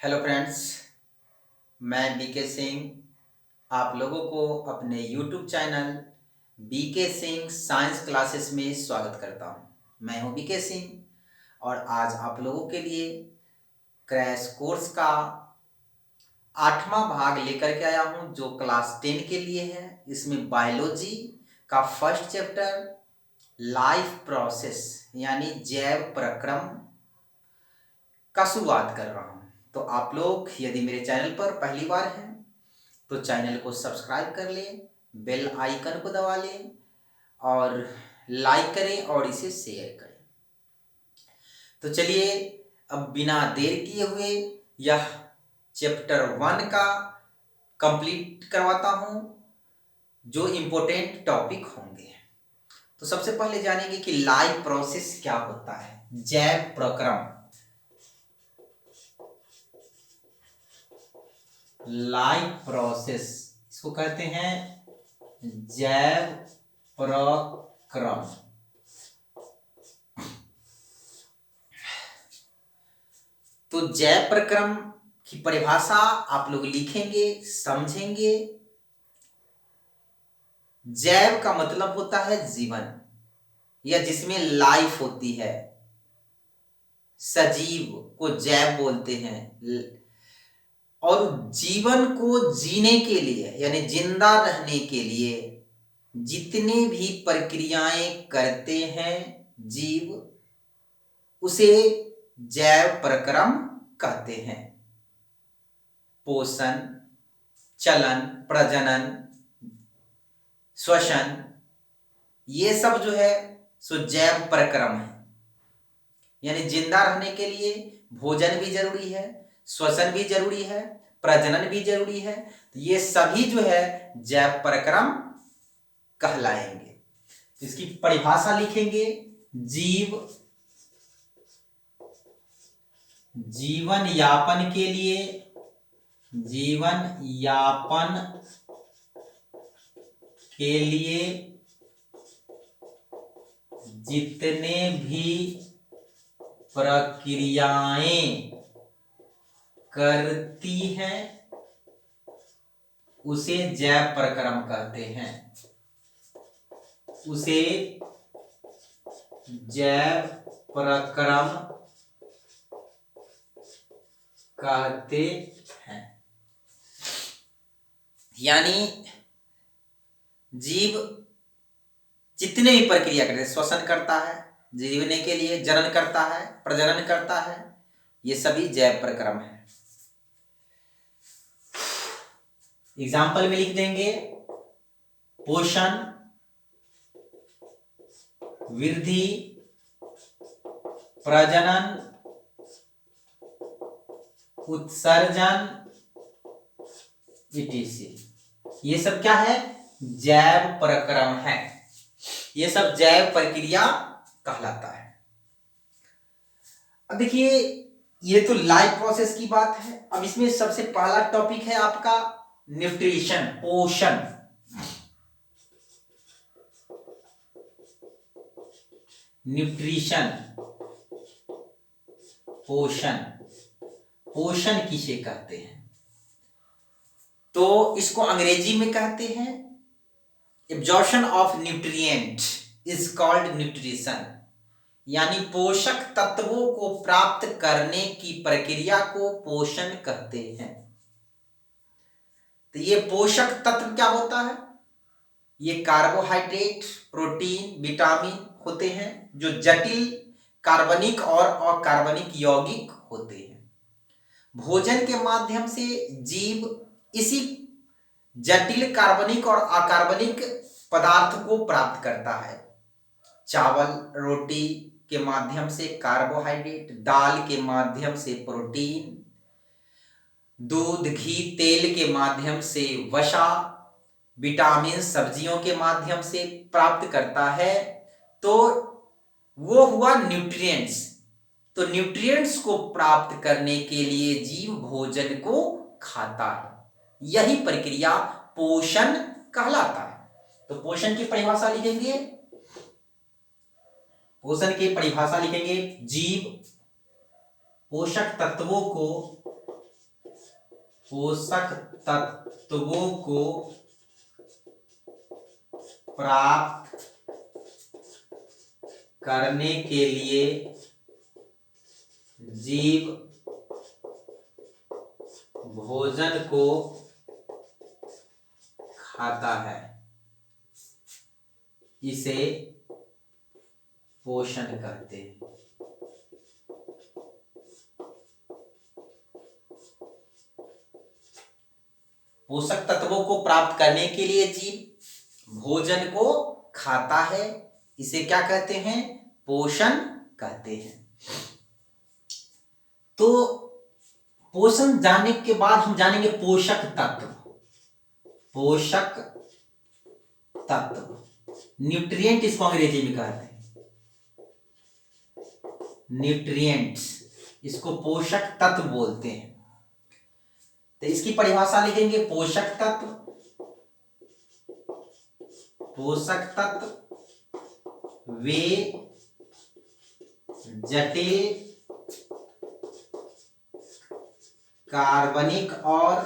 Hello friends, मैं B K Singh आप लोगों को अपने YouTube channel B K Singh science classes में स्वागत करता हूं। मैं हूं बीके सिंह और आज आप लोगों के लिए क्रैश कोर्स का 8वां भाग लेकर के आया हूं जो क्लास 10 के लिए है। इसमें बायोलॉजी का फर्स्ट चैप्टर लाइफ प्रोसेस यानी जैव प्रक्रम का शुरुआत कर रहा हूं। तो आप लोग यदि मेरे चैनल पर पहली बार हैं तो चैनल को सब्सक्राइब कर लें, बेल आइकन को दबा लें और लाइक करें और इसे शेयर करें। तो चलिए अब बिना देर किए हुए यह चैप्टर 1 का कंप्लीट करवाता हूं जो इम्पोर्टेंट टॉपिक होंगे। तो सबसे पहले जानेंगे कि लाइफ प्रोसेस क्या होता है। जैव प्रक्रम, लाइफ प्रोसेस इसको कहते हैं जैव प्रक्रम। तो जैव प्रक्रम की परिभाषा आप लोग लिखेंगे, समझेंगे। जैव का मतलब होता है जीवन या जिसमें लाइफ होती है, सजीव को जैव बोलते हैं। और जीवन को जीने के लिए यानी जिंदा रहने के लिए जितने भी प्रक्रियाएं करते हैं जीव, उसे जैव प्रक्रम कहते हैं। पोषण, चलन, प्रजनन, श्वसन, ये सब जो है सो जैव प्रक्रम है। यानी जिंदा रहने के लिए भोजन भी जरूरी है, श्वसन भी जरूरी है, प्रजनन भी जरूरी है। तो ये सभी जो है जैव प्रक्रम कहलाएंगे। इसकी परिभाषा लिखेंगे। जीव जीवन यापन के लिए, जीवन यापन के लिए जितने भी प्रक्रियाएं करती हैं उसे जैव प्रक्रम कहते हैं, उसे जैव प्रक्रम कहते हैं। यानी जीव जितने भी प्रक्रिया करते हैं, श्वसन करता है जीवने के लिए, जनन करता है, प्रजनन करता है, ये सभी जैव प्रक्रम है। एग्जाम्पल में लिख देंगे पोषण, वृद्धि, प्रजनन, उत्सर्जन, etc। ये सब क्या है? जैव प्रक्रम है। ये सब जैव प्रक्रिया कहलाता है। अब देखिए, ये तो लाइफ प्रोसेस की बात है। अब इसमें सबसे पहला टॉपिक है आपका न्यूट्रिशन, पोषण। न्यूट्रिशन, पोषण। पोषण किसे कहते हैं? तो इसको अंग्रेजी में कहते हैं absorption of nutrient is called nutrition. यानी पोषक तत्वों को प्राप्त करने की प्रक्रिया को पोषण कहते हैं। तो ये पोषक तत्व क्या होता है? ये कार्बोहाइड्रेट, प्रोटीन, विटामिन होते हैं जो जटिल कार्बनिक और अकार्बनिक यौगिक होते हैं। भोजन के माध्यम से जीव इसी जटिल कार्बनिक और अकार्बनिक पदार्थ को प्राप्त करता है। चावल, रोटी के माध्यम से कार्बोहाइड्रेट, दाल के माध्यम से प्रोटीन, दूध, घी, तेल के माध्यम से वसा, विटामिन सब्जियों के माध्यम से प्राप्त करता है। तो वो हुआ न्यूट्रिएंट्स। तो न्यूट्रिएंट्स को प्राप्त करने के लिए जीव भोजन को खाता है। यही प्रक्रिया पोषण कहलाता है। तो पोषण की परिभाषा लिखेंगे। पोषण की परिभाषा लिखेंगे, जीव पोषक तत्वों को पोषक तत्वों को प्राप्त करने के लिए जीव भोजन को खाता है, इसे पोषण कहते हैं। पोषक तत्वों को प्राप्त करने के लिए जीव भोजन को खाता है, इसे क्या कहते हैं? पोषण कहते हैं। तो पोषण जानने के बाद हम जानेंगे पोषक तत्व। पोषक तत्व न्यूट्रिएंट इसको अंग्रेजी में कहते हैं, न्यूट्रिएंट्स, इसको पोषक तत्व बोलते हैं। तो इसकी परिभाषा लिखेंगे, पोषक तत्व, पोषक तत्व वे जटिल कार्बनिक और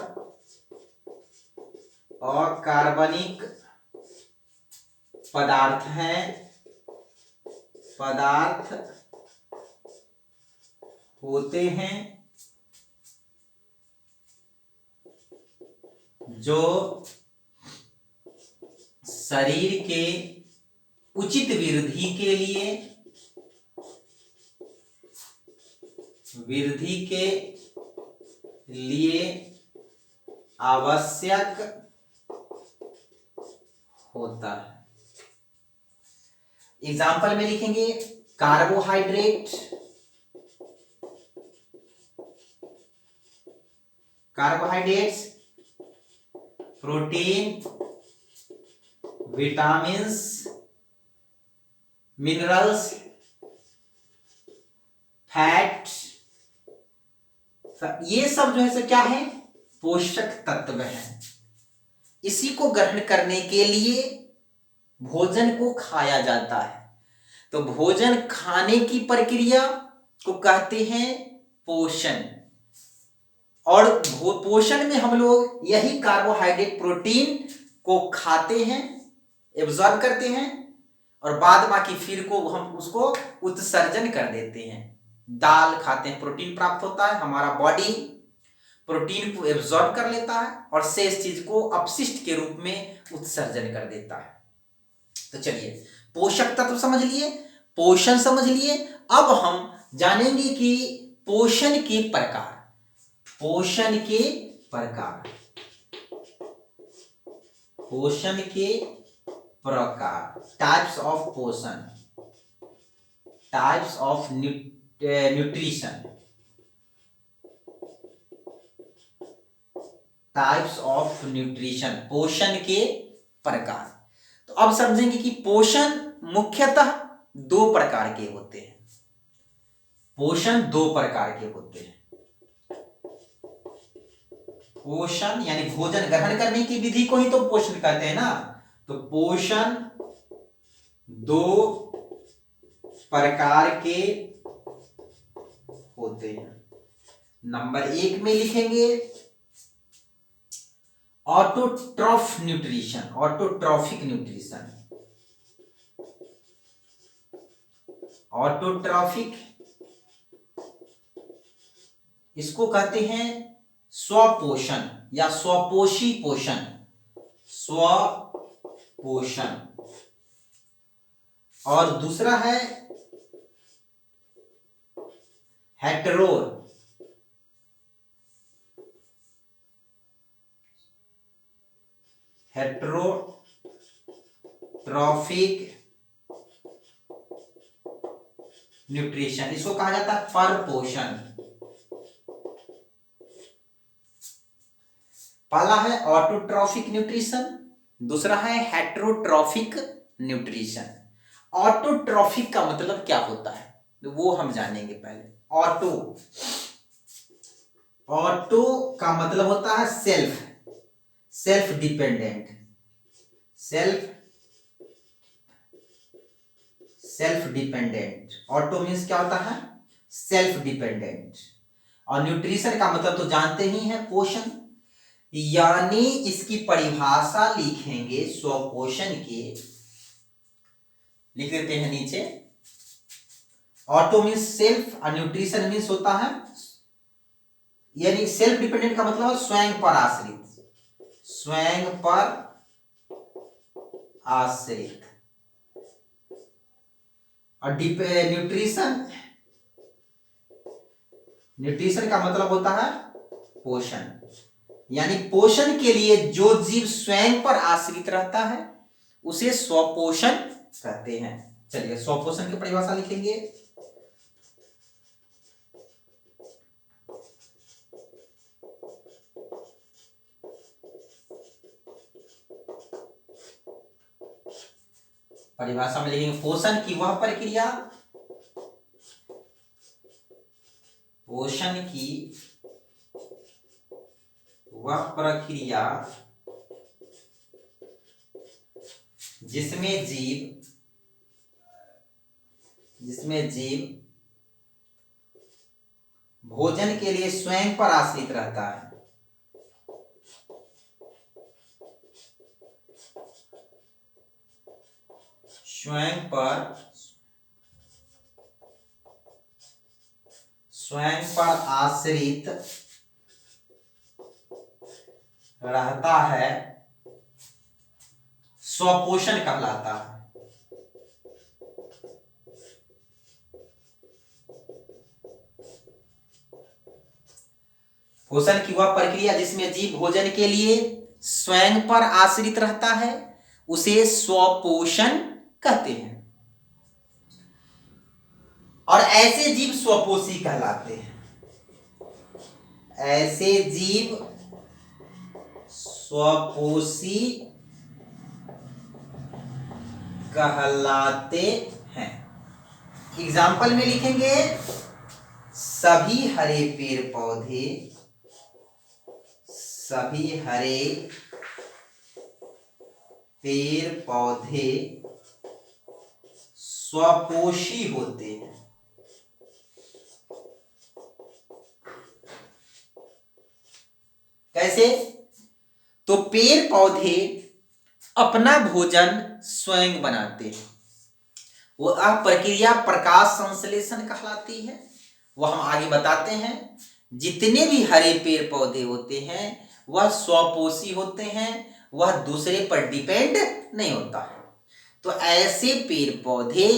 अकार्बनिक पदार्थ हैं, पदार्थ होते हैं जो शरीर के उचित वृद्धि के लिए आवश्यक होता है। एग्जाम्पल में लिखेंगे, carbohydrate, carbohydrates, protein, vitamins, minerals, fat, ये सब जो है सो क्या है? पोषक तत्व है। इसी को ग्रहण करने के लिए भोजन को खाया जाता है। तो भोजन खाने की प्रक्रिया को कहते हैं पोषण। और पोषण में हम लोग यही कार्बोहाइड्रेट, प्रोटीन को खाते हैं, एब्जॉर्ब करते हैं, और बाद बाकी फिर को हम उसको उत्सर्जन कर देते हैं। दाल खाते हैं, प्रोटीन प्राप्त होता है, हमारा बॉडी प्रोटीन को एब्जॉर्ब कर लेता है और शेष चीज को अपशिष्ट के रूप में उत्सर्जन कर देता है। तो चलिए, पोषक तत्व समझ लिए, पोषण समझ लिए। अब हम जानेंगे कि पोषण के प्रकार, पोषण के प्रकार, पोषण के प्रकार, टाइप्स ऑफ पोषण, types of nutrition, types of nutrition, पोषण के प्रकार। तो अब समझेंगे कि पोषण मुख्यतः दो प्रकार के होते हैं। पोषण दो प्रकार के होते हैं। पोषण यानी भोजन ग्रहण करने की विधि को ही तो पोषण कहते हैं ना। तो पोषण दो प्रकार के होते हैं। नंबर 1 में लिखेंगे autotroph nutrition, autotrophic nutrition, autotrophic, इसको कहते हैं स्वपोषण या स्वपोषी पोषण, स्वपोषण। और दूसरा है हेटेरो, हेटेरोट्रॉफिक न्यूट्रिशन, इसको कहा जाता है परपोषण। पहला है ऑटोट्रॉफिक न्यूट्रिशन, दूसरा है हेटेरोट्रॉफिक न्यूट्रिशन। ऑटोट्रॉफिक का मतलब क्या होता है तो वो हम जानेंगे पहले। ऑटो का मतलब होता है self dependent, self dependent. Auto means क्या होता है? Self dependent. और न्यूट्रिशन का मतलब तो जानते ही हैं, पोषण। यानी इसकी परिभाषा लिखेंगे स्वपोषण के, लिख देते हैं नीचे। ऑटो मीन्स सेल्फ और न्यूट्रिशन मीन्स होता है, यानी सेल्फ डिपेंडेंट का मतलब स्वयं पर आश्रित, स्वयं पर आश्रित। और न्यूट्रिशन, न्यूट्रिशन का मतलब होता है पोषण, यानी पोषण के लिए जो जीव स्वयं पर आश्रित रहता है उसे स्वपोषण कहते हैं। चलिए स्वपोषण की परिभाषा लिखेंगे। परिभाषा में लिखेंगे पोषण की वह प्रक्रिया, पोषण की वह प्रक्रिया जिसमें जीव भोजन के लिए स्वयं पर आश्रित रहता है, स्वयं पर आश्रित रहता है, स्वपोषण कहलाता है। पोषण की वह प्रक्रिया जिसमें जीव भोजन के लिए स्वयं पर आश्रित रहता है उसे स्वपोषण कहते हैं। और ऐसे जीव स्वपोषी कहलाते हैं, ऐसे जीव स्वपोषी कहलाते हैं। एग्जाम्पल में लिखेंगे सभी हरे पेड़ पौधे, सभी हरे पेड़ पौधे स्वपोषी होते हैं। कैसे? तो पेड़ पौधे अपना भोजन स्वयं बनाते हैं, वह प्रक्रिया प्रकाश संश्लेषण कहलाती है। वह हम आगे बताते हैं। जितने भी हरे पेड़ पौधे होते हैं वह स्वपोषी होते हैं, वह दूसरे पर डिपेंड नहीं होता है। तो ऐसे पेड़ पौधे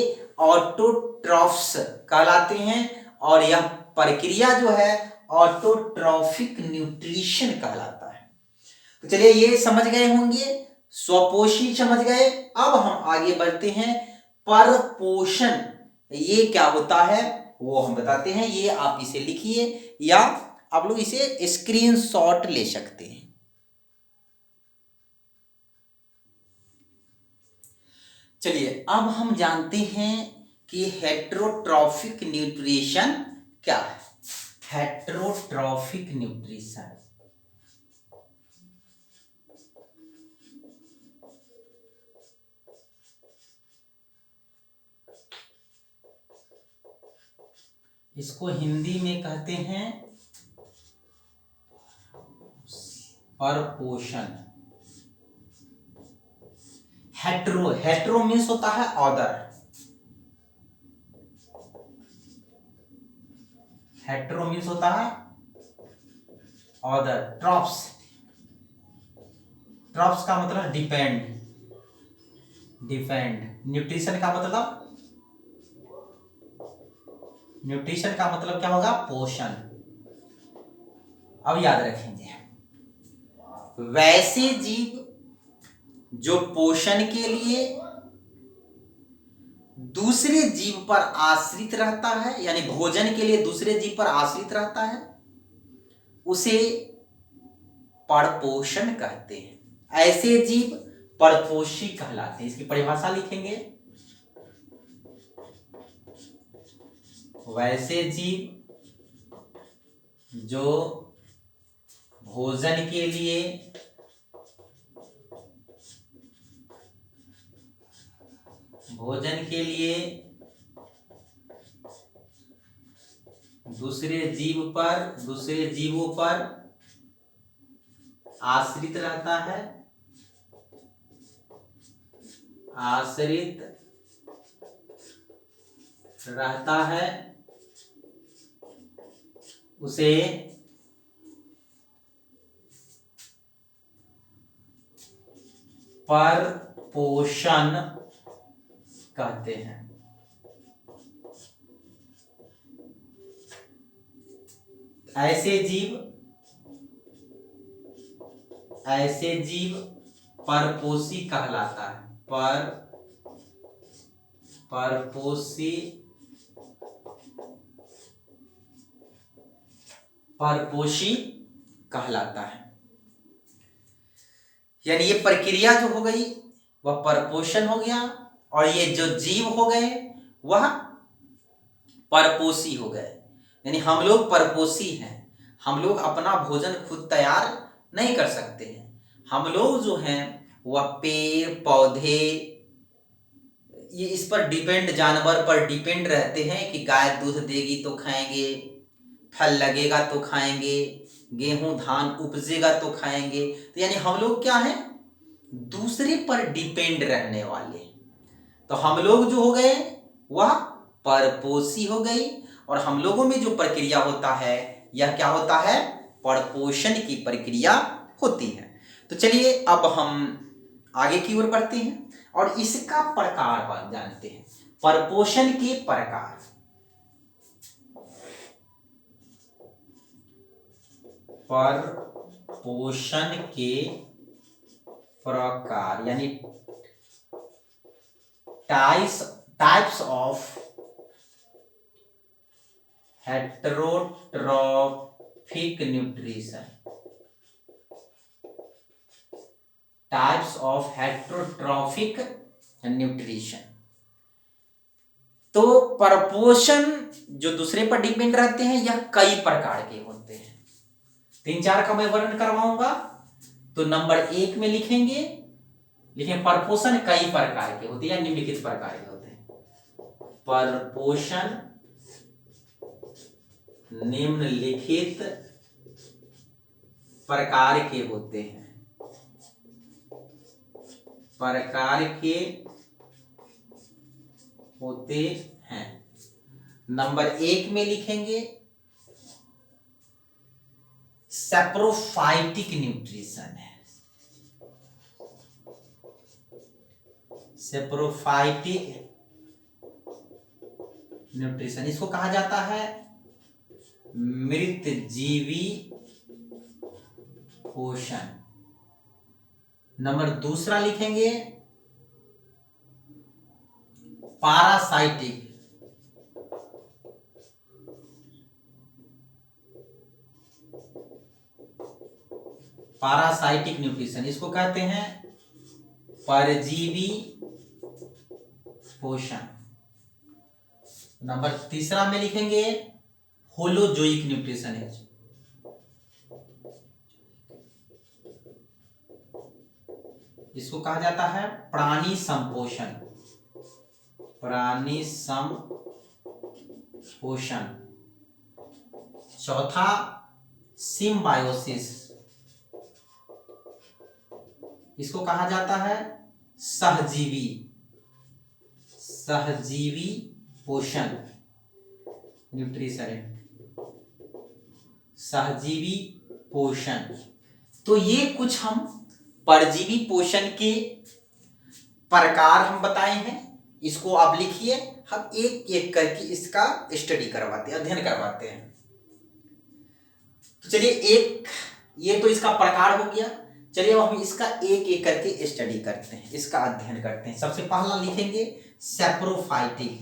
ऑटोट्रॉफ्स कहलाते हैं और यह प्रक्रिया जो है ऑटोट्रॉफिक न्यूट्रिशन कहलाता है। तो चलिए ये समझ गए होंगे, स्वपोषी समझ गए। अब हम आगे बढ़ते हैं, परपोषण ये क्या होता है वो हम बताते हैं। ये आप इसे लिखिए या आप लोग इसे स्क्रीनशॉट ले सकते हैं। चलिए अब हम जानते हैं कि हेटेरोट्रॉफिक न्यूट्रिशन क्या है। हेटेरोट्रॉफिक न्यूट्रिशन, इसको हिंदी में कहते हैं परपोषण। हेटेरो मीन्स होता है अदर, हेटेरो मीन्स होता है अदर। ट्रॉप्स का मतलब डिपेंड, न्यूट्रिशन का मतलब क्या होगा? पोषण। अब याद रखेंगे, वैसे जीव जो पोषण के लिए दूसरे जीव पर आश्रित रहता है, यानी भोजन के लिए दूसरे जीव पर आश्रित रहता है, उसे परपोषण कहते हैं। ऐसे जीव परपोषी कहलाते हैं। इसकी परिभाषा लिखेंगे, वैसे जीव जो भोजन के लिए दूसरे जीवों पर आश्रित रहता है, आश्रित रहता है, उसे परपोषण कहते हैं। ऐसे जीव परपोषी कहलाता है, परपोषी कहलाता है। यानी ये प्रक्रिया जो हो गई वह परपोषण हो गया, और ये जो जीव हो गए वह परपोषी हो गए। यानी हम लोग परपोषी हैं, हम लोग अपना भोजन खुद तैयार नहीं कर सकते हैं। हम लोग जो हैं वह पेड़ पौधे ये इस पर डिपेंड, जानवर पर डिपेंड रहते हैं कि गाय दूध देगी तो खाएंगे, फल लगेगा तो खाएंगे, गेहूं धान उपजेगा तो खाएंगे। तो यानी हम लोग क्या हैं, दूसरे पर डिपेंड रहने वाले। तो हम लोग जो हो गए वह परपोषी हो गई, और हम लोगों में जो प्रक्रिया होता है यह क्या होता है, परपोषण की प्रक्रिया होती है। तो चलिए अब हम आगे की ओर बढ़ते हैं और इसका प्रकार जानते हैं, परपोषण के प्रकार। परपोषण के प्रकार यानी types of heterotrophic nutrition, types of heterotrophic nutrition. तो परपोषण जो दूसरे पर डिपेंड रहते हैं यह कई प्रकार के होते हैं। 3-4 का मैं वर्णन करवाऊंगा। तो नंबर 1 में लिखेंगे परपोषण कई प्रकार के होते हैं या निम्नलिखित प्रकार के होते हैं। परपोषण निम्नलिखित प्रकार के होते हैं, प्रकार के होते हैं। नंबर 1 में लिखेंगे सैप्रोफाइटिक न्यूट्रिशन है, सैप्रोफाइटिक न्यूट्रिशन। इसको कहा जाता है मृत जीवी पोषण। नंबर 2 लिखेंगे पारासाइटिक, पारासाइटिक न्यूट्रिशन। इसको कहते हैं परजीवी पोषण। नंबर 3 में लिखेंगे होलोजोइक न्यूट्रिशन है, इसको कहा जाता है प्राणी संपोषण, प्राणी संपोषण। 4 सिम्बायोसिस, इसको कहा जाता है सहजीवी पोषण न्यूट्रिशन है, सहजीवी पोषण। तो ये कुछ हम परजीवी पोषण के प्रकार हम बताए हैं। इसको आप लिखिए, हम एक एक करके इसका स्टडी करवाते हैं, अध्ययन करवाते हैं। तो चलिए ये तो इसका प्रकार हो गया। चलिए अब हम इसका एक एक करके स्टडी करते हैं, इसका अध्ययन करते हैं। सबसे पहला लिखेंगे सैप्रोफाइटिक,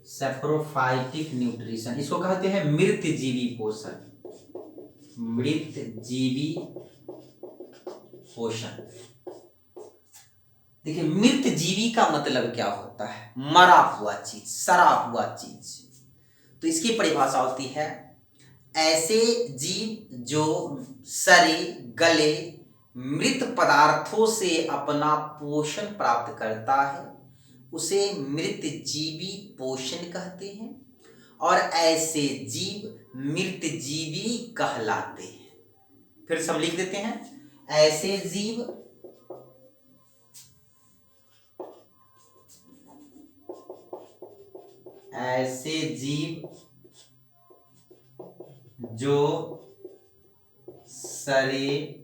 सैप्रोफाइटिक न्यूट्रिशन। इसको कहते हैं मृत जीवी पोषण, मृत जीवी पोषण। देखिए मृत जीवी का मतलब क्या होता है, मरा हुआ चीज, सड़ा हुआ चीज। तो इसकी परिभाषा होती है ऐसे जीव जो सड़े गले मृत पदार्थों से अपना पोषण प्राप्त करता है उसे मृत जीवी पोषण कहते हैं और ऐसे जीव मृत जीवी कहलाते हैं। फिर से हम लिख देते हैं, ऐसे जीव जो सड़े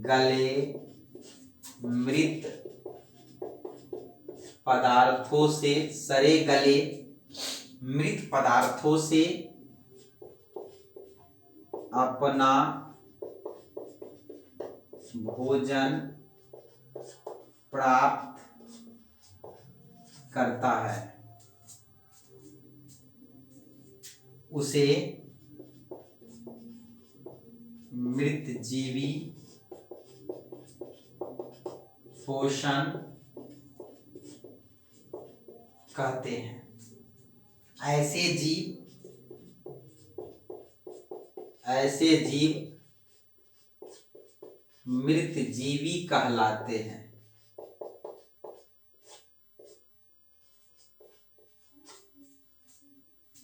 गले मृत पदार्थों से अपना भोजन प्राप्त करता है, उसे मृत जीवी पोषण कहते हैं। ऐसे जीव मृत जीवी कहलाते हैं।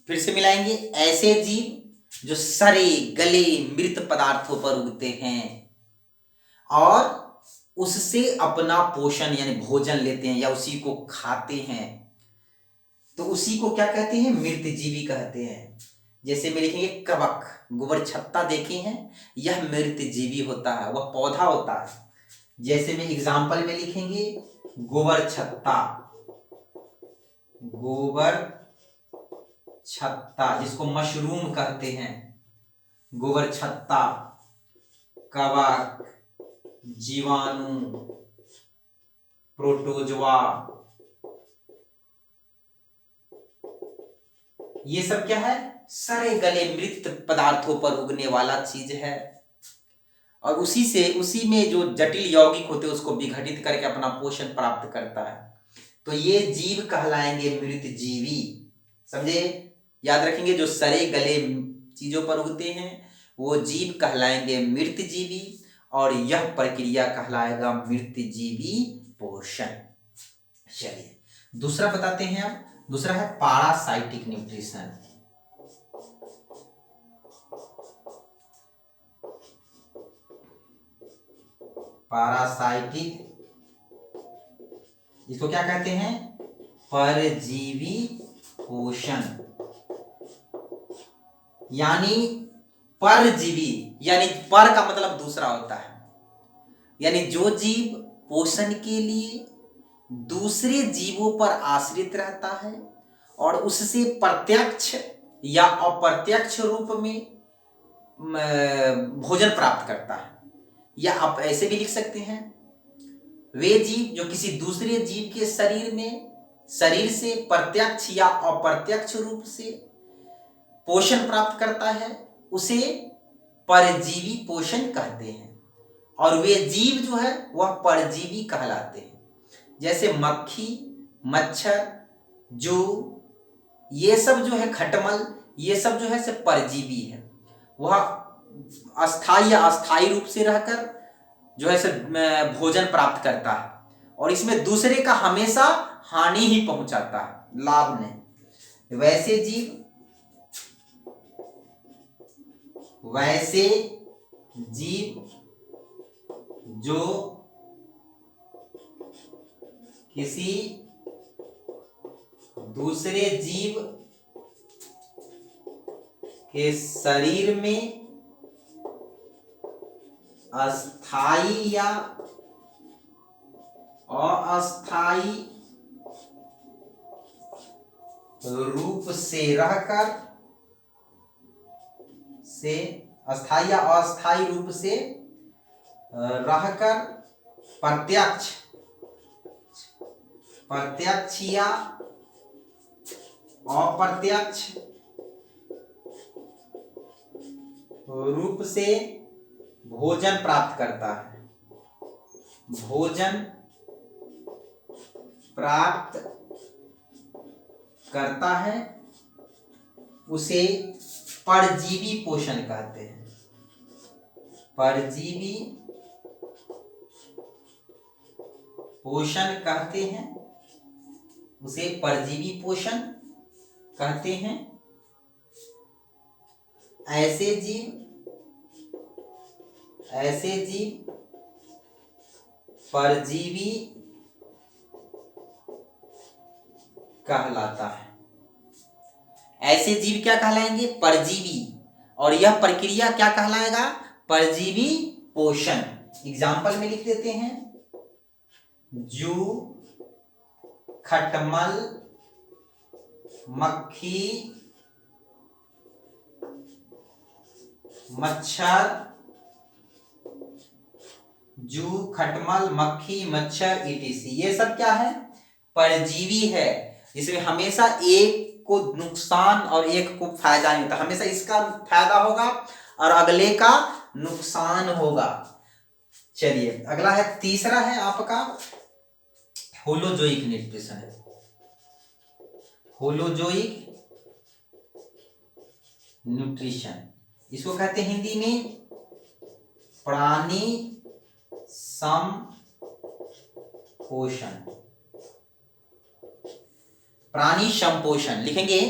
फिर से मिलाएंगे, ऐसे जीव जो सड़े गले मृत पदार्थों पर उगते हैं और उससे अपना पोषण यानी भोजन लेते हैं या उसी को खाते हैं, तो उसी को क्या कहते हैं? मृत जीवी कहते हैं। जैसे में लिखेंगे कवक, गोबर छत्ता देखे हैं, यह मृत जीवी होता है, वह पौधा होता है। जैसे में एग्जाम्पल में लिखेंगे गोबर छत्ता जिसको मशरूम कहते हैं, गोबर छत्ता, कवक, जीवाणु, प्रोटोजोआ, ये सब क्या है? सड़े गले मृत पदार्थों पर उगने वाला चीज है और उसी में जो जटिल यौगिक होते हैं उसको विघटित करके अपना पोषण प्राप्त करता है। तो ये जीव कहलाएंगे मृत जीवी। समझे? याद रखेंगे, जो सड़े गले चीजों पर उगते हैं वो जीव कहलाएंगे मृत जीवी और यह प्रक्रिया कहलाएगा मृत जीवी पोषण। चलिए दूसरा बताते हैं। अब दूसरा है पारासाइटिक न्यूट्रिशन। पारासाइटिक, इसको क्या कहते हैं? परजीवी पोषण। यानी परजीवी यानी पर का मतलब दूसरा होता है, यानी जो जीव पोषण के लिए दूसरे जीवों पर आश्रित रहता है और उससे प्रत्यक्ष या अप्रत्यक्ष रूप में भोजन प्राप्त करता है। या आप ऐसे भी लिख सकते हैं, वे जीव जो किसी दूसरे जीव के शरीर से प्रत्यक्ष या अप्रत्यक्ष रूप से पोषण प्राप्त करता है, उसे परजीवी पोषण कहते हैं और वे जीव जो है वह परजीवी कहलाते हैं। जैसे मक्खी, मच्छर, जू, ये सब जो है, खटमल, ये सब जो है से परजीवी है। वह अस्थायी या अस्थायी रूप से रहकर जो है से भोजन प्राप्त करता है और इसमें दूसरे का हमेशा हानि ही पहुंचाता है, लाभ नहीं। वैसे जीव जो किसी दूसरे जीव के शरीर में अस्थायी या अस्थायी रूप से रहकर अस्थायी या अस्थायी रूप से रहकर प्रत्यक्ष या अप्रत्यक्ष रूप से भोजन प्राप्त करता है, उसे परजीवी पोषण कहते हैं। परजीवी पोषण कहते हैं उसे परजीवी पोषण कहते हैं। ऐसे जीव परजीवी कहलाता है। ऐसे जीव क्या कहलाएंगे? परजीवी। और यह प्रक्रिया क्या कहलाएगा? परजीवी पोषण। एग्जाम्पल में लिख देते हैं, जू, खटमल, मक्खी, मच्छर। जू, खटमल, मक्खी, मच्छर ईटीसी, ये सब क्या है? परजीवी है, जिसमें हमेशा एक को नुकसान और एक को फायदा नहीं होता। हमेशा इसका फायदा होगा और अगले का नुकसान होगा। चलिए अगला है, तीसरा है आपका होलोजोइक न्यूट्रिशन है। होलोजोइक न्यूट्रिशन, इसको कहते हैं हिंदी में प्राणी संपोषण। प्राणी संपोषण लिखेंगे,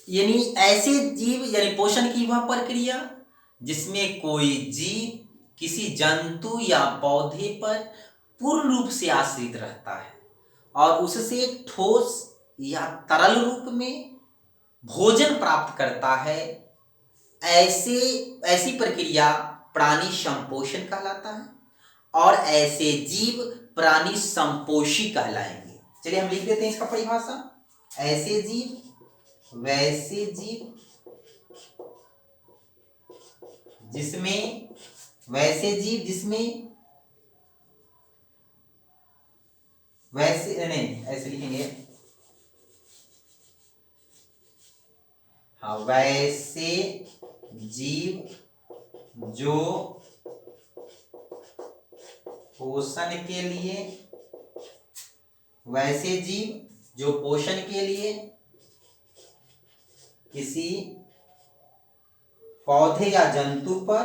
यानी ऐसे जीव, यानी पोषण की वह प्रक्रिया जिसमें कोई जीव किसी जंतु या पौधे पर पूर्ण रूप से आश्रित रहता है और उससे ठोस या तरल रूप में भोजन प्राप्त करता है। ऐसी प्रक्रिया प्राणी संपोषण कहलाता है और ऐसे जीव प्राणी संपोषी कहलाएंगे। चलिए हम लिख देते हैं इसका परिभाषा। ऐसे जीव वैसे जीव जिसमें, वैसे जीव जिसमें, वैसे नहीं ऐसे लिखेंगे, हाँ, वैसे जीव जो पोषण के लिए, वैसे जीव जो पोषण के लिए किसी पौधे या जंतु पर,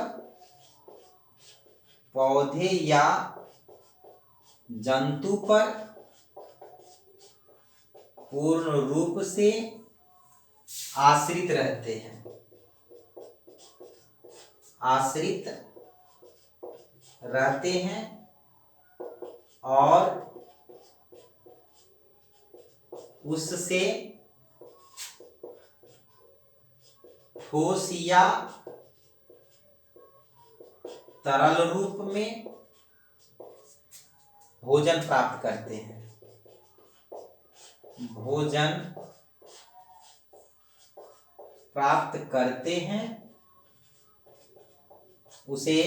पौधे या जंतु पर पूर्ण रूप से आश्रित रहते हैं, आश्रित रहते हैं और उससे ठोस या तरल रूप में भोजन प्राप्त करते हैं, भोजन प्राप्त करते हैं, उसे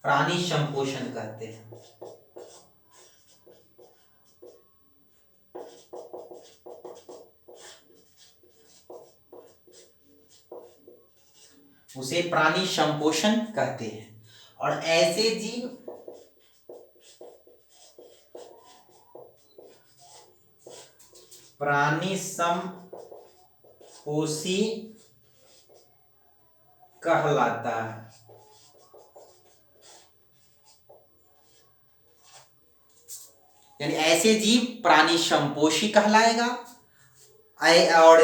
प्राणी संपोषण कहते हैं। उसे प्राणी संपोषण कहते हैं। और ऐसे जीव प्राणी संपोषी कहलाता है। यानी ऐसे जीव प्राणी संपोषी कहलाएगा और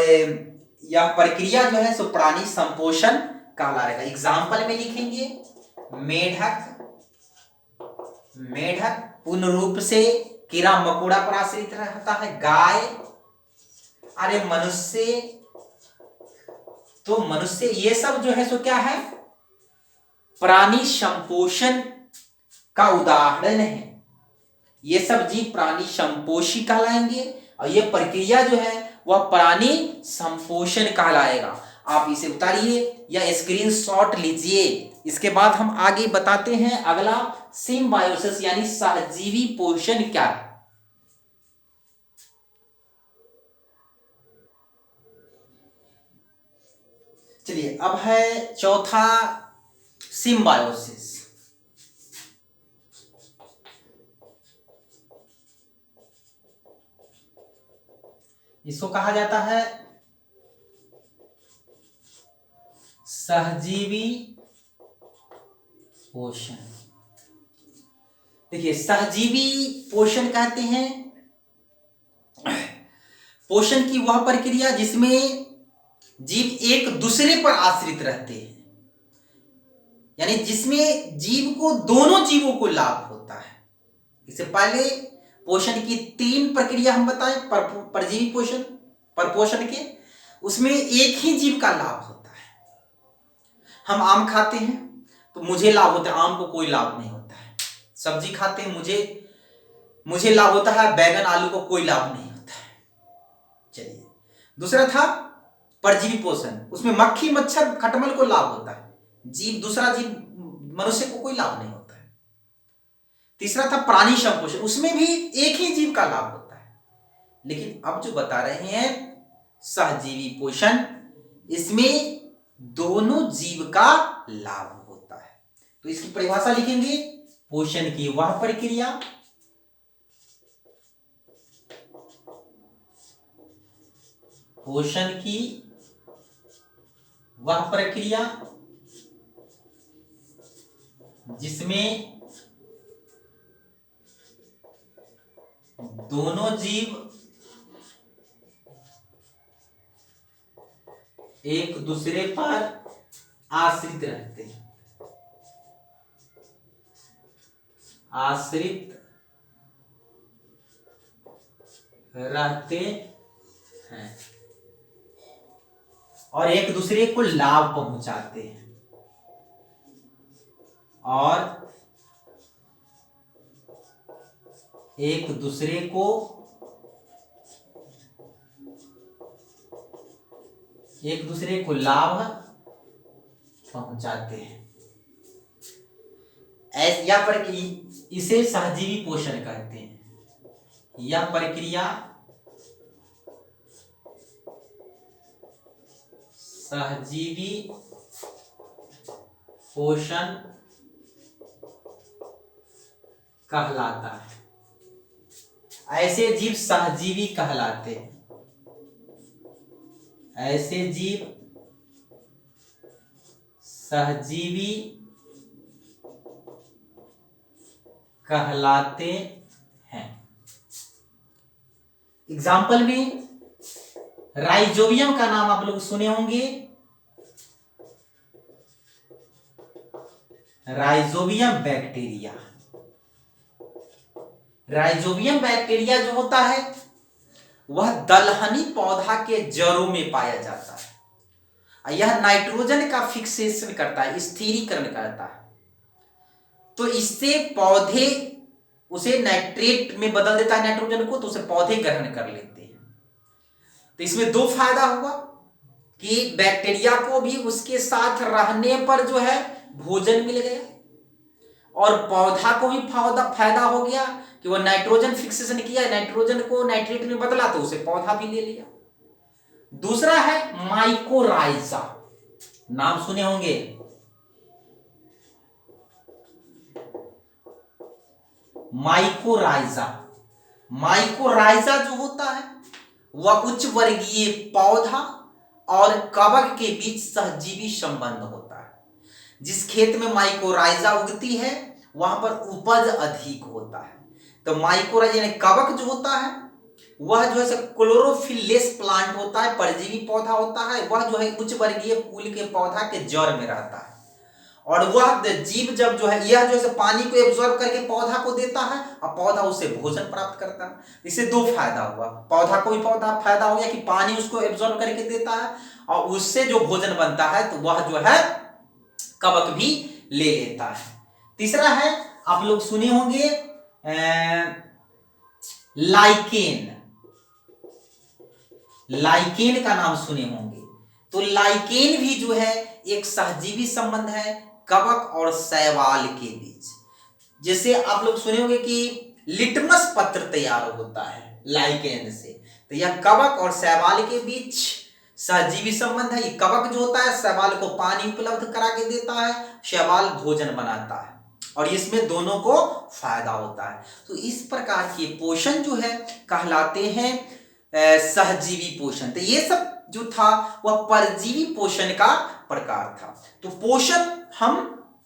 यह प्रक्रिया जो है सो प्राणी संपोषण कहलाएगा। एग्जाम्पल में लिखेंगे, मेढक पूर्ण रूप से कीड़ा मकोड़ा पर आश्रित रहता है। गाय, अरे मनुष्य, तो मनुष्य, ये सब जो है सो क्या है? प्राणी संपोषण का उदाहरण है। ये सब जीव प्राणी संपोषी कहलाएंगे और ये प्रक्रिया जो है वह प्राणी संपोषण कहलाएगा। आप इसे उतारिए या स्क्रीनशॉट लीजिए। इसके बाद हम आगे बताते हैं अगला, सिम्बायोसिस यानी सहजीवी पोषण क्या है। चलिए अब है चौथा, सिम्बायोसिस। इसको कहा जाता है सहजीवी पोषण। देखिए, सहजीवी पोषण कहते हैं पोषण की वह प्रक्रिया जिसमें जीव एक दूसरे पर आश्रित रहते हैं, यानी जिसमें जीव को दोनों जीवों को लाभ होता है। इससे पहले पोषण की 3 प्रक्रिया हम बताएं, परजीवी पोषण, परपोषण के, उसमें एक ही जीव का लाभ होता है। हम आम खाते हैं तो मुझे लाभ होता है, आम को कोई लाभ नहीं होता है। सब्जी खाते हैं, मुझे लाभ होता है, बैगन आलू को कोई लाभ नहीं होता है। चलिए, दूसरा था परजीवी पोषण, उसमें मक्खी मच्छर खटमल को लाभ होता है, दूसरा जीव मनुष्य को कोई लाभ नहीं होता है। तीसरा था प्राणी संपोषण, उसमें भी एक ही जीव का लाभ होता है। लेकिन अब जो बता रहे हैं सहजीवी पोषण, इसमें दोनों जीव का लाभ होता है। तो इसकी परिभाषा लिखेंगे, पोषण की वह प्रक्रिया जिसमें दोनों जीव एक दूसरे पर आश्रित रहते हैं, और एक दूसरे को लाभ पहुंचाते हैं, लाभ पहुंचाते हैं। इसे सहजीवी पोषण कहते हैं। यह प्रक्रिया सहजीवी पोषण कहलाता है। ऐसे जीव सहजीवी कहलाते हैं, सहजीवी कहलाते हैं। एग्जाम्पल में राइजोबियम का नाम आप लोग सुने होंगे। राइजोबियम बैक्टीरिया जो होता है वह दलहनी पौधा के जड़ों में पाया जाता है। यह नाइट्रोजन का फिक्सेशन करता है, स्थिरीकरण करता है। तो इससे पौधे उसे नाइट्रेट में बदल देता है, नाइट्रोजन को, तो उसे पौधे ग्रहण कर लेते हैं। तो इसमें 2 फायदा हुआ कि बैक्टीरिया को भी उसके साथ रहने पर जो है भोजन मिल गया, और पौधा को भी फायदा हो गया कि वह नाइट्रोजन फिक्सेशन किया, नाइट्रोजन को नाइट्रेट में बदला, तो उसे पौधा भी ले लिया। दूसरा है माइकोराइजा, नाम सुने होंगे। माइकोराइजा जो होता है वह उच्च वर्गीय पौधा और कवक के बीच सहजीवी संबंध होता है। जिस खेत में माइकोराइजा उगती है वहां पर उपज अधिक होता है। तो माइकोराइजा यानी कवक जो होता है वह जो है क्लोरोफिलेस प्लांट होता है, परजीवी पौधा होता है। वह जो है उच्च वर्गीय कुल के पौधा के जड़ में रहता है, और वह जीव जब जो है यह जो है पानी को एब्जॉर्ब करके पौधा को देता है, और पौधा उससे भोजन प्राप्त करता है। इससे 2 फायदा हुआ, पौधा को भी फायदा हो गया कि पानी उसको एब्जॉर्ब करके देता है, और उससे जो भोजन बनता है तो वह जो है कवक भी ले लेता है। तीसरा है, आप लोग सुने होंगे लाइकेन का नाम सुने होंगे। तो लाइकेन भी जो है एक सहजीवी संबंध है कवक और शैवाल के बीच। जैसे आप लोग सुने होंगे कि लिटमस पत्र तैयार होता है लाइकेन से, तो यह कवक और शैवाल के बीच सहजीवी संबंध है। ये कवक जो होता है शैवाल को पानी उपलब्ध करा के देता है, शैवाल भोजन बनाता है, और इसमें दोनों को फायदा होता है। तो इस प्रकार के पोषण जो है कहलाते हैं सहजीवी पोषण। तो ये सब जो था वह परजीवी पोषण का प्रकार था। तो पोषण हम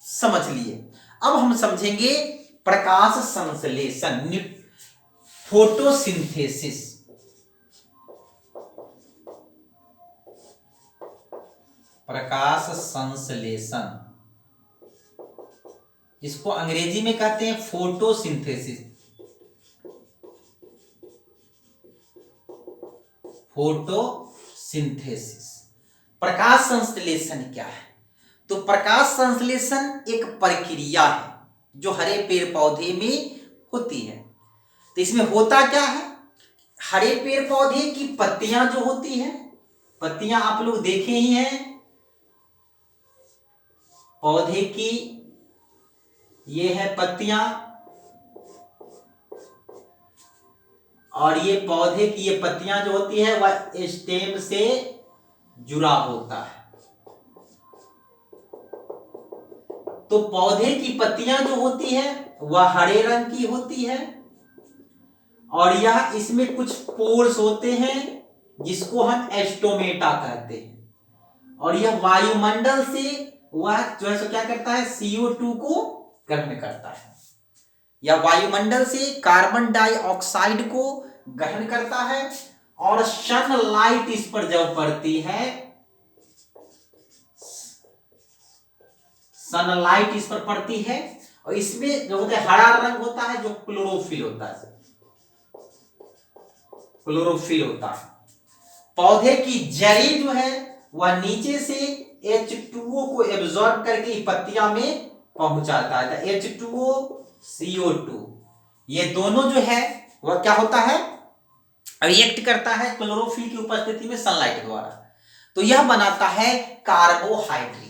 समझ लिए। अब हम समझेंगे प्रकाश संश्लेषण, फोटोसिंथेसिस। प्रकाश संश्लेषण, इसको अंग्रेजी में कहते हैं फोटोसिंथेसिस। फोटोसिंथेसिस। प्रकाश संश्लेषण क्या है? तो प्रकाश संश्लेषण एक प्रक्रिया है जो हरे पेड़ पौधे में होती है। तो इसमें होता क्या है, हरे पेड़ पौधे की पत्तियां जो होती है, पत्तियां आप लोग देखे ही हैं, पौधे की ये है पत्तियां, और ये पौधे की ये पत्तियां जो होती है वह स्टेम से जुड़ा होता है। तो पौधे की पत्तियां जो होती है वह हरे रंग की होती है, और यह इसमें कुछ पोर्स होते हैं जिसको हम एस्टोमेटा कहते हैं, और यह वायुमंडल से वह जो है सो क्या करता है, CO2 को ग्रहण करता है, या वायुमंडल से कार्बन डाइऑक्साइड को ग्रहण करता है, और सनलाइट इस पर जब पड़ती है, सनलाइट इस पर पड़ती है, और इसमें जो होता है हरा रंग होता है जो क्लोरोफिल होता है, क्लोरोफिल होता है। पौधे की जड़ी जो है वह नीचे से H2O को एब्जॉर्ब करके पत्तियां में पहुंचाता है। H2O CO2 ये दोनों जो है वह क्या होता है, रिएक्ट करता है क्लोरोफिल की उपस्थिति में सनलाइट द्वारा, तो यह बनाता है कार्बोहाइड्रेट।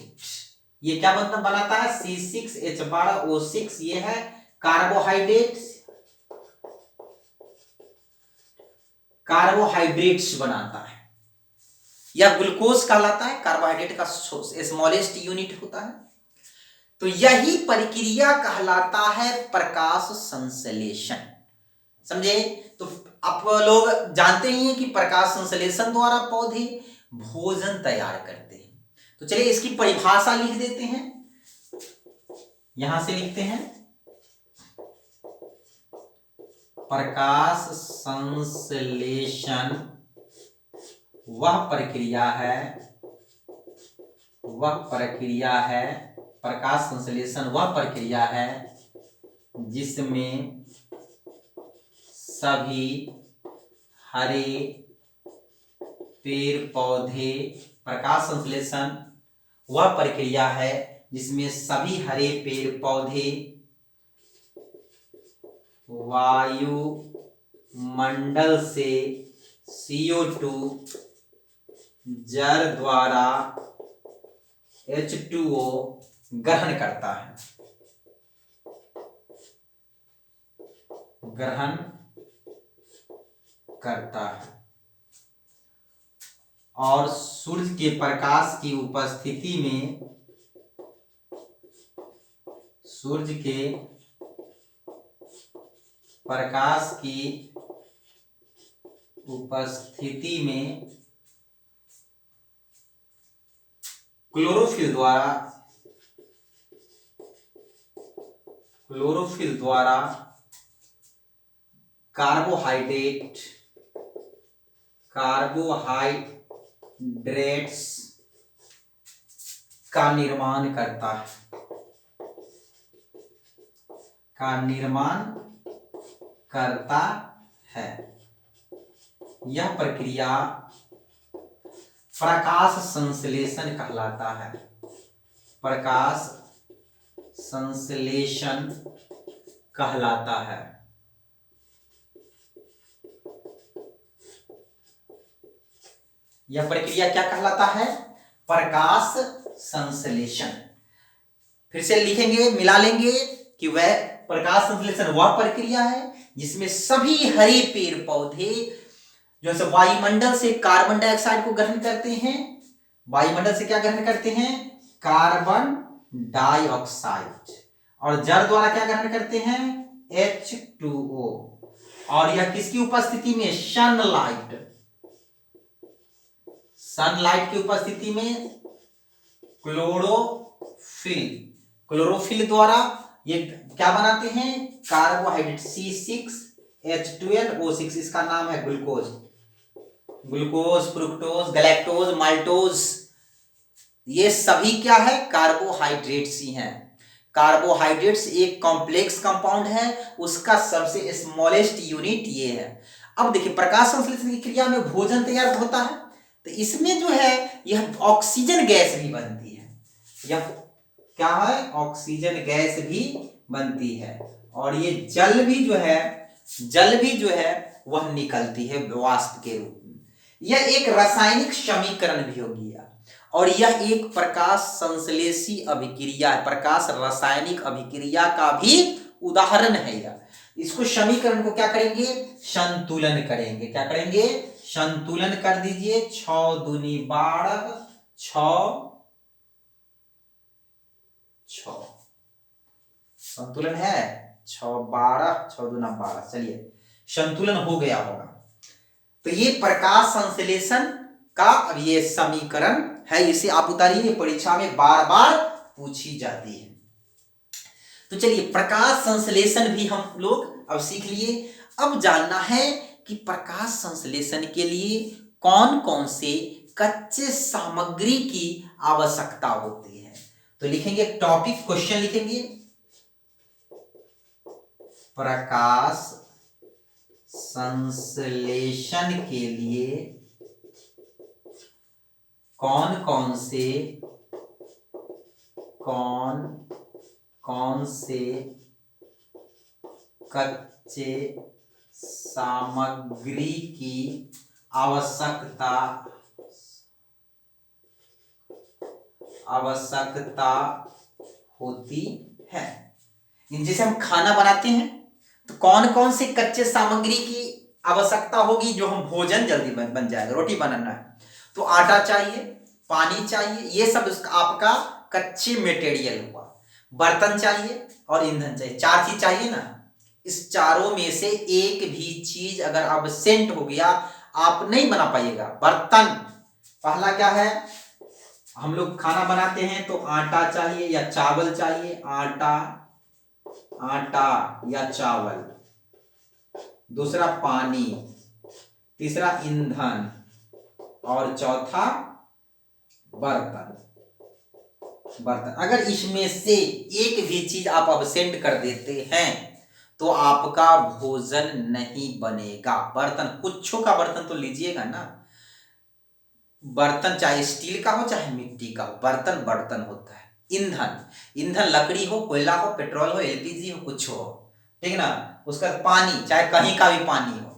ये क्या बनाता है, C6H12O6, ये है कार्बोहाइड्रेट, कार्बोहाइड्रेट्स बनाता है। यह ग्लूकोज कहलाता है, कार्बोहाइड्रेट का स्मॉलेस्ट यूनिट होता है। तो यही प्रक्रिया कहलाता है प्रकाश संश्लेषण। समझे? तो आप लोग जानते ही हैं कि प्रकाश संश्लेषण द्वारा पौधे भोजन तैयार करते हैं। तो चलिए इसकी परिभाषा लिख देते हैं, यहां से लिखते हैं, प्रकाश संश्लेषण वह प्रक्रिया है, प्रकाश संश्लेषण वह प्रक्रिया है जिसमें सभी हरे पेड़ पौधे, प्रकाश संश्लेषण वह प्रक्रिया है जिसमें सभी हरे पेड़ पौधे वायुमंडल से CO2 जल द्वारा H2O ग्रहण करता है, ग्रहण करता है, और सूर्य के प्रकाश की उपस्थिति में, सूर्य के प्रकाश की उपस्थिति में क्लोरोफिल द्वारा कार्बोहाइड्रेट्स का निर्माण करता है। यह प्रक्रिया प्रकाश संश्लेषण कहलाता है, प्रकाश संश्लेषण कहलाता है। यह प्रक्रिया क्या कहलाता है, प्रकाश संश्लेषण। फिर से लिखेंगे, मिला लेंगे कि वह प्रकाश संश्लेषण वह प्रक्रिया है जिसमें सभी हरे पेड़ पौधे जो है वायुमंडल से कार्बन डाइऑक्साइड को ग्रहण करते हैं। वायुमंडल से क्या ग्रहण करते हैं, कार्बन डाइऑक्साइड, और जल द्वारा क्या ग्रहण करते हैं, H2O, और यह किसकी उपस्थिति में, सनलाइट की उपस्थिति में क्लोरोफिल द्वारा ये क्या बनाते हैं, कार्बोहाइड्रेट C6H12O6, इसका नाम है glucose. Glucose, fructose, galactose, maltose, ये सभी क्या है, कार्बोहाइड्रेट्स ही हैं। कार्बोहाइड्रेट्स एक कॉम्प्लेक्स कंपाउंड है, उसका सबसे स्मॉलेस्ट यूनिट ये है। अब देखिए प्रकाश संश्लेषण की क्रिया में भोजन तैयार होता है, तो इसमें जो है यह ऑक्सीजन गैस भी बनती है। यह क्या है, ऑक्सीजन गैस भी बनती है, और ये जल भी जो है वह निकलती है वाष्प के रूप में। यह एक रासायनिक समीकरण भी हो गया, और यह एक प्रकाश संश्लेषी अभिक्रिया है, प्रकाश रासायनिक अभिक्रिया का भी उदाहरण है यह। इसको समीकरण को क्या करेंगे, संतुलन करेंगे। क्या करेंगे, संतुलन कर दीजिए। 6 दूनी 12, 6 संतुलन है 6 12, 6 दूना 12। चलिए संतुलन हो गया होगा। तो ये प्रकाश संश्लेषण का अब ये समीकरण है, इसे आप उतारिए, परीक्षा में बार बार पूछी जाती है। तो चलिए प्रकाश संश्लेषण भी हम लोग अब सीख लिए। अब जानना है कि प्रकाश संश्लेषण के लिए कौन कौन से कच्चे सामग्री की आवश्यकता होती है। तो लिखेंगे टॉपिक, क्वेश्चन लिखेंगे, प्रकाश संश्लेषण के लिए कौन कौन से कच्चे सामग्री की आवश्यकता होती है। जैसे हम खाना बनाते हैं तो कौन कौन से कच्चे सामग्री की आवश्यकता होगी, जो हम भोजन जल्दी बन जाएगा। रोटी बनाना है तो आटा चाहिए, पानी चाहिए, ये सब आपका कच्चे मटेरियल हुआ। बर्तन चाहिए और ईंधन चाहिए, 4 चीज चाहिए ना। इस चारों में से एक भी चीज अगर अब्सेंट हो गया, आप नहीं बना पाइएगा। बर्तन पहला क्या है, हम लोग खाना बनाते हैं तो आटा चाहिए या चावल चाहिए, आटा या चावल। दूसरा पानी, तीसरा ईंधन, और चौथा बर्तन। अगर इसमें से एक भी चीज आप अब्सेंट कर देते हैं तो आपका भोजन नहीं बनेगा। बर्तन, कुछों का बर्तन तो लीजिएगा ना। बर्तन चाहे स्टील का हो चाहे मिट्टी का हो, बर्तन होता है। ईंधन लकड़ी हो, कोयला हो, पेट्रोल हो, एलपीजी हो, कुछ हो, ठीक है ना। उसका पानी, चाहे कहीं का भी पानी हो,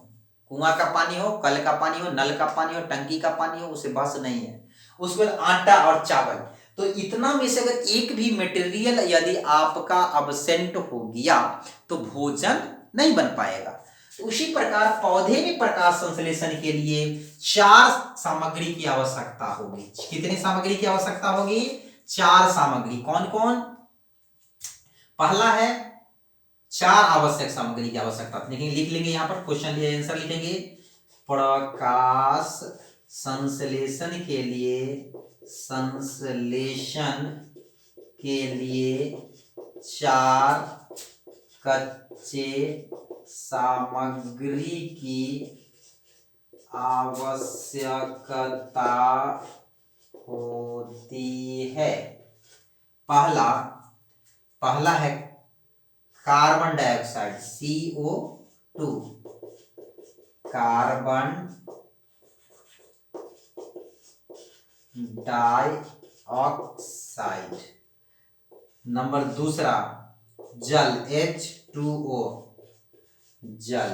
कुआं का पानी हो, कल का पानी हो, नल का पानी हो, टंकी का पानी हो, उसे बस नहीं है। उसके बाद आटा और चावल। तो इतना में से अगर एक भी मटेरियल यदि आपका अब्सेंट हो गया तो भोजन नहीं बन पाएगा। तो उसी प्रकार पौधे में प्रकाश संश्लेषण के लिए 4 सामग्री की आवश्यकता होगी। कितनी सामग्री की आवश्यकता होगी, 4 सामग्री। कौन कौन, पहला है 4 आवश्यक सामग्री की आवश्यकता। लेकिन लिख लेंगे यहाँ पर, क्वेश्चन लिए आंसर लिखेंगे। प्रकाश संश्लेषण के लिए 4 कच्चे सामग्री की आवश्यकता होती है। पहला है carbon dioxide, CO2, carbon dioxide. Number दूसरा जल, H2O, जल।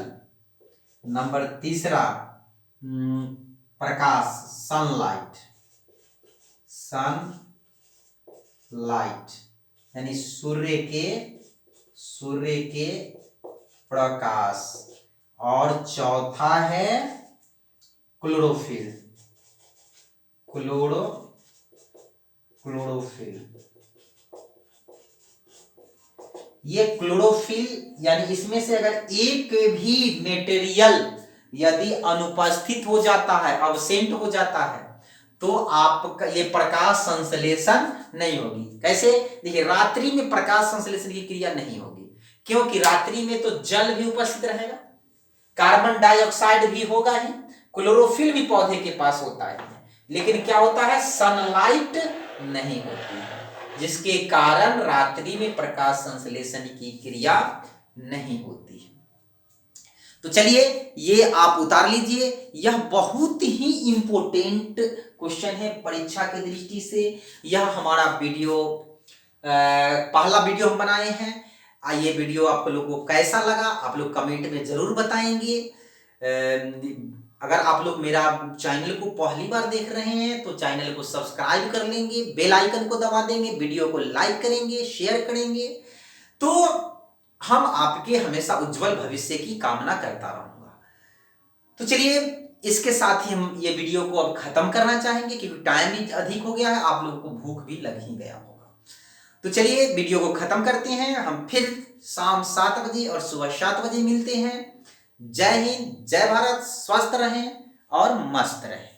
नंबर तीसरा प्रकाश, सनलाइट, यानी सूर्य के प्रकाश। और चौथा है क्लोरोफिल। ये क्लोरोफिल, यानी इसमें से अगर एक भी मटेरियल यदि अनुपस्थित हो जाता है, अब्सेंट हो जाता है, तो आपका ये प्रकाश संश्लेषण नहीं होगी। कैसे? देखिए, रात्रि में प्रकाश संश्लेषण की क्रिया नहीं होगी, क्योंकि रात्रि में तो जल भी उपस्थित रहेगा, कार्बन डाइऑक्साइड भी होगा ही, क्लोरोफिल भी पौधे के पास होता है, लेकिन क्या होता है, सनलाइट नहीं होती है, जिसके कारण रात्रि में प्रकाश संश्लेषण की क्रिया नहीं होती है। तो चलिए ये आप उतार लीजिए, यह बहुत ही इंपॉर्टेंट क्वेश्चन है परीक्षा की दृष्टि से। यह हमारा वीडियो पहला वीडियो हम बनाए हैं। ये वीडियो आप लोगों को कैसा लगा आप लोग कमेंट में जरूर बताएंगे। अगर आप लोग मेरा चैनल को पहली बार देख रहे हैं तो चैनल को सब्सक्राइब कर लेंगे, बेल आइकन को दबा देंगे, वीडियो को लाइक करेंगे, शेयर करेंगे, तो हम आपके हमेशा उज्जवल भविष्य की कामना करता रहूंगा। तो चलिए इसके साथ ही हम ये वीडियो को अब खत्म करना चाहेंगे, क्योंकि टाइम भी अधिक हो गया है, आप लोगों को भूख भी लग ही गया होगा। तो चलिए वीडियो को खत्म करते हैं, हम फिर शाम 7 बजे और सुबह 7 बजे मिलते हैं। जय हिंद, जय भारत, स्वस्थ रहें और मस्त रहें।